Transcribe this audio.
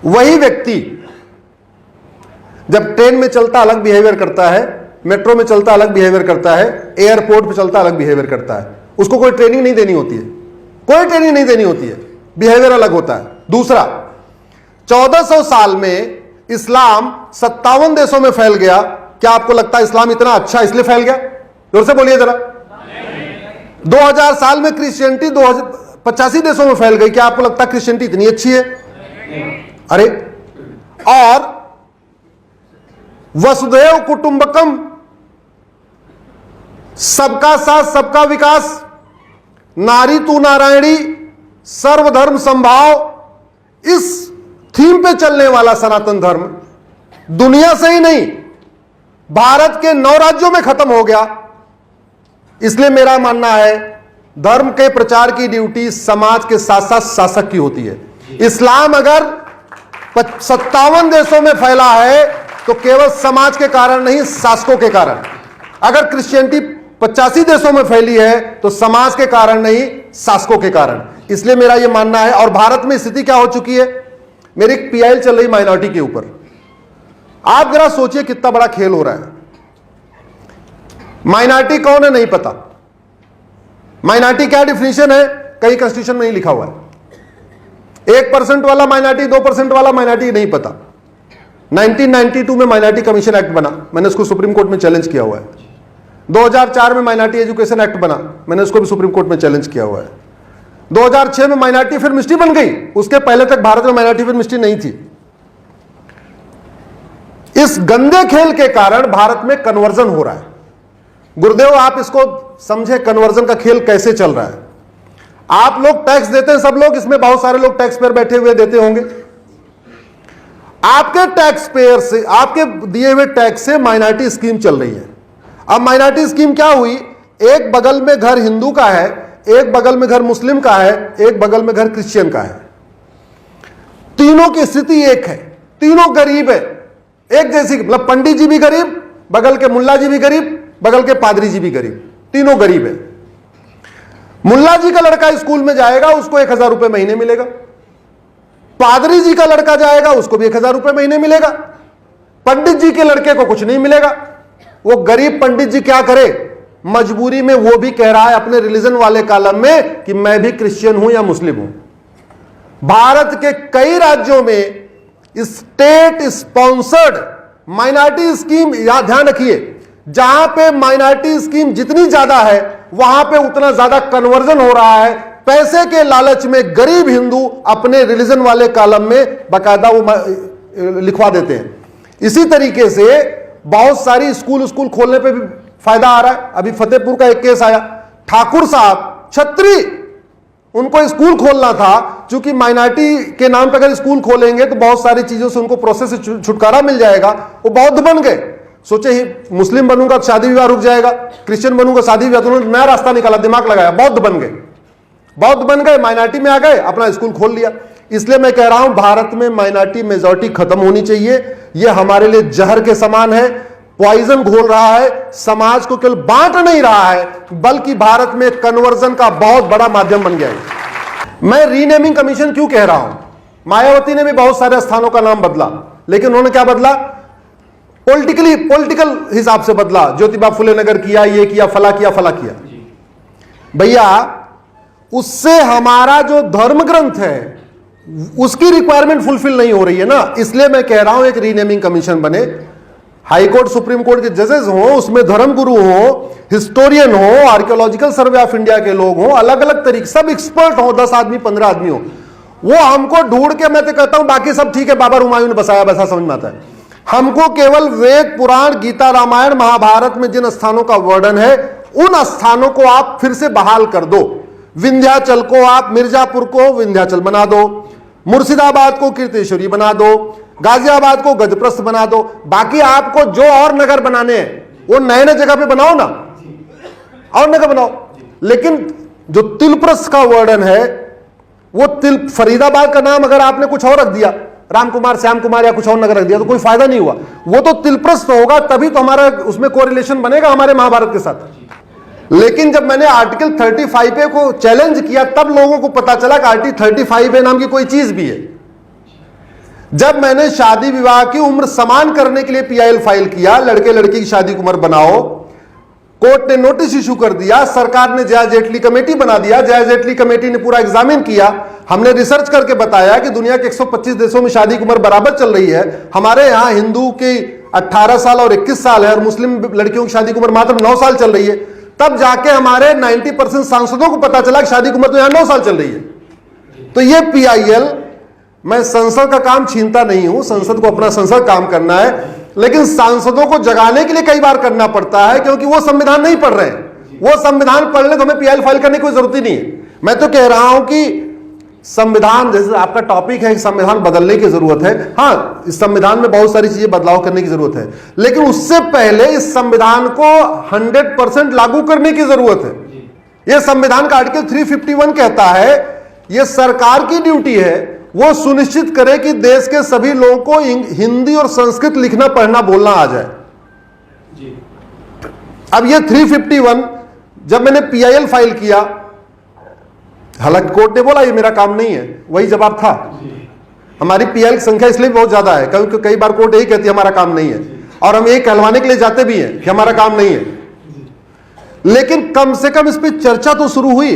वही व्यक्ति जब ट्रेन में चलता अलग बिहेवियर करता है, मेट्रो में चलता अलग बिहेवियर करता है, एयरपोर्ट पे चलता अलग बिहेवियर करता है, उसको कोई ट्रेनिंग नहीं देनी होती है, कोई ट्रेनिंग नहीं देनी होती है, बिहेवियर अलग होता है। दूसरा, 1400 साल में इस्लाम 57 देशों में फैल गया। क्या आपको लगता है इस्लाम इतना अच्छा इसलिए फैल गया? जोर से बोलिए जरा। 2000 साल में क्रिश्चियनिटी 85 देशों में फैल गई। क्या आपको लगता है क्रिश्चियनिटी इतनी अच्छी है? अरे, और वसुधैव कुटुंबकम, सबका साथ सबका विकास, नारी तू नारायणी, सर्वधर्म संभाव, इस थीम पे चलने वाला सनातन धर्म दुनिया से ही नहीं, भारत के 9 राज्यों में खत्म हो गया। इसलिए मेरा मानना है धर्म के प्रचार की ड्यूटी समाज के साथ साथ शासक की होती है। इस्लाम अगर 57 देशों में फैला है तो केवल समाज के कारण नहीं, शासकों के कारण। अगर क्रिश्चियनिटी 85 देशों में फैली है तो समाज के कारण नहीं, शासकों के कारण। इसलिए मेरा यह मानना है। और भारत में स्थिति क्या हो चुकी है, मेरी एक पीआईएल चल रही माइनॉरिटी के ऊपर। आप जरा सोचिए कितना बड़ा खेल हो रहा है। माइनॉरिटी कौन है नहीं पता, माइनॉरिटी क्या डिफिनेशन है कहीं कॉन्स्टिट्यूशन में नहीं लिखा हुआ है। 1% वाला माइनॉरिटी, 2% वाला माइनॉरिटी नहीं पता। 1992 में माइनॉरिटी कमीशन एक्ट बना, मैंने उसको सुप्रीम कोर्ट में चैलेंज किया हुआ है। 2004 में माइनॉरिटी एजुकेशन एक्ट बना, मैंने उसको भी सुप्रीम कोर्ट में चैलेंज किया हुआ है। 2006 में माइनॉरिटी फिल्म मिनिस्ट्री बन गई, उसके पहले तक भारत में माइनॉरिटी फिल्म मिनिस्ट्री नहीं थी। इस गंदे खेल के कारण भारत में कन्वर्जन हो रहा है। गुरुदेव आप इसको समझे, कन्वर्जन का खेल कैसे चल रहा है। आप लोग टैक्स देते हैं, सब लोग, इसमें बहुत सारे लोग टैक्स पेयर बैठे हुए देते होंगे। आपके टैक्स पेयर से, आपके दिए हुए टैक्स से माइनॉरिटी स्कीम चल रही है। अब माइनॉरिटी स्कीम क्या हुई, एक बगल में घर हिंदू का है, एक बगल में घर मुस्लिम का है, एक बगल में घर क्रिश्चियन का है। तीनों की स्थिति एक है, तीनों गरीब है, एक जैसी, मतलब पंडित जी भी गरीब, बगल के मुल्ला जी भी गरीब, बगल के पादरी जी भी गरीब, तीनों गरीब है। मुल्ला जी का लड़का स्कूल में जाएगा, उसको 1000 रुपए महीने मिलेगा। पादरी जी का लड़का जाएगा, उसको भी 1000 रुपए महीने मिलेगा। पंडित जी के लड़के को कुछ नहीं मिलेगा। वो गरीब पंडित जी क्या करे, मजबूरी में वो भी कह रहा है अपने रिलीजन वाले कॉलम में कि मैं भी क्रिश्चियन हूं या मुस्लिम हूं। भारत के कई राज्यों में स्टेट स्पॉन्सर्ड माइनॉरिटी स्कीम, यहां ध्यान रखिए, जहां पे माइनॉरिटी स्कीम जितनी ज्यादा है वहां पे उतना ज्यादा कन्वर्जन हो रहा है। पैसे के लालच में गरीब हिंदू अपने रिलीजन वाले कॉलम में बाकायदा वो लिखवा देते हैं। इसी तरीके से बहुत सारी स्कूल खोलने पे भी फायदा आ रहा है। अभी फतेहपुर का एक केस आया, ठाकुर साहब छत्री, उनको स्कूल खोलना था, चूंकि माइनॉरिटी के नाम पर अगर स्कूल खोलेंगे तो बहुत सारी चीजों से उनको प्रोसेस से छुटकारा मिल जाएगा। वो बौद्ध बन गए, सोचे ही मुस्लिम बनूंगा तो शादी विवाह रुक जाएगा, क्रिश्चियन बनूंगा शादी विवाह, तो उन्होंने नया रास्ता निकाला, दिमाग लगाया, बौद्ध बन गए, बौद्ध बन गए, माइनॉरिटी में आ गए, अपना स्कूल खोल लिया। इसलिए मैं कह रहा हूं भारत में माइनॉरिटी मेजॉरिटी खत्म होनी चाहिए। यह हमारे लिए जहर के समान है, पॉइजन घोल रहा है, समाज को केवल बांट नहीं रहा है बल्कि भारत में कन्वर्जन का बहुत बड़ा माध्यम बन गया है। मैं रीनेमिंग कमीशन क्यों कह रहा हूं, मायावती ने भी बहुत सारे स्थानों का नाम बदला, लेकिन उन्होंने क्या बदला, पॉलिटिकल हिसाब से बदला। ज्योतिबा फुले नगर किया, ये किया, फला किया, फला किया। भैया उससे हमारा जो धर्म ग्रंथ है उसकी रिक्वायरमेंट फुलफिल नहीं हो रही है ना। इसलिए मैं कह रहा हूं एक रीनेमिंग कमीशन बने, हाई कोर्ट सुप्रीम कोर्ट के जजेस हो, उसमें धर्म गुरु हो, हिस्टोरियन हो, आर्कियोलॉजिकल सर्वे ऑफ इंडिया के लोग हो, अलग अलग तरीके, सब एक्सपर्ट हो, 10 आदमी 15 आदमी हो, वो हमको ढूंढ के, मैं तो कहता हूं बाकी सब ठीक है, बाबा हुमायूं ने बसाया बसा, समझ में आता है। हमको केवल वेद पुराण गीता रामायण महाभारत में जिन स्थानों का वर्णन है उन स्थानों को आप फिर से बहाल कर दो। विंध्याचल को आप, मिर्जापुर को विंध्याचल बना दो, मुर्शिदाबाद को कीर्तेश्वरी बना दो, गाजियाबाद को गजप्रस्थ बना दो। बाकी आपको जो और नगर बनाने हैं वो नए नए जगह पे बनाओ ना, और नगर बनाओ। लेकिन जो तिलप्रस्थ का वर्णन है वो फरीदाबाद का नाम अगर आपने कुछ और रख दिया, राम कुमार, श्याम कुमार या कुछ और नगर रख दिया, तो कोई फायदा नहीं हुआ। वो तो तिलप्रस्थ होगा, तभी तो हमारा उसमें कोरिलेशन बनेगा हमारे महाभारत के साथ। लेकिन जब मैंने आर्टिकल 35A को चैलेंज किया तब लोगों को पता चला कि आर्टिकल 35A नाम की कोई चीज भी है। जब मैंने शादी विवाह की उम्र समान करने के लिए PIL फाइल किया, लड़के लड़की की शादी की उम्र बनाओ, कोर्ट ने नोटिस इशू कर दिया, सरकार ने जया जेटली कमेटी बना दिया, जया जेटली कमेटी ने पूरा एग्जामिन किया, हमने रिसर्च करके बताया कि दुनिया के 125 देशों में शादी की उम्र बराबर चल रही है, हमारे यहां हिंदू की 18 साल और 21 साल है और मुस्लिम लड़कियों की शादी की उम्र मात्र 9 साल चल रही है। तब जाके हमारे 90% सांसदों को पता चला कि शादी की उम्र तो यहां 9 साल चल रही है। तो ये PIL, मैं संसद का काम छीनता नहीं हूं, संसद को अपना संसद काम करना है, लेकिन सांसदों को जगाने के लिए कई बार करना पड़ता है क्योंकि वो संविधान नहीं पढ़ रहे हैं। वो संविधान पढ़ ले तो हमें PIL फाइल करने की कोई जरूरत ही नहीं है। मैं तो कह रहा हूं कि संविधान, जैसे आपका टॉपिक है, संविधान बदलने की जरूरत है। हाँ, इस संविधान में बहुत सारी चीजें बदलाव करने की जरूरत है, लेकिन उससे पहले इस संविधान को 100% लागू करने की जरूरत है। यह संविधान का आर्टिकल 351 कहता है, यह सरकार की ड्यूटी है, वो सुनिश्चित करे कि देश के सभी लोगों को हिंदी और संस्कृत लिखना पढ़ना बोलना आ जाए। अब यह 351 जब मैंने PIL फाइल किया, हालांकि कोर्ट ने बोला ये मेरा काम नहीं है, वही जवाब था। हमारी PIL की संख्या इसलिए बहुत ज्यादा है क्योंकि कई बार कोर्ट यही कहती है हमारा काम नहीं है, और हम यही कहलवाने के लिए जाते भी हैं कि हमारा काम नहीं है। लेकिन कम से कम इस पर चर्चा तो शुरू हुई।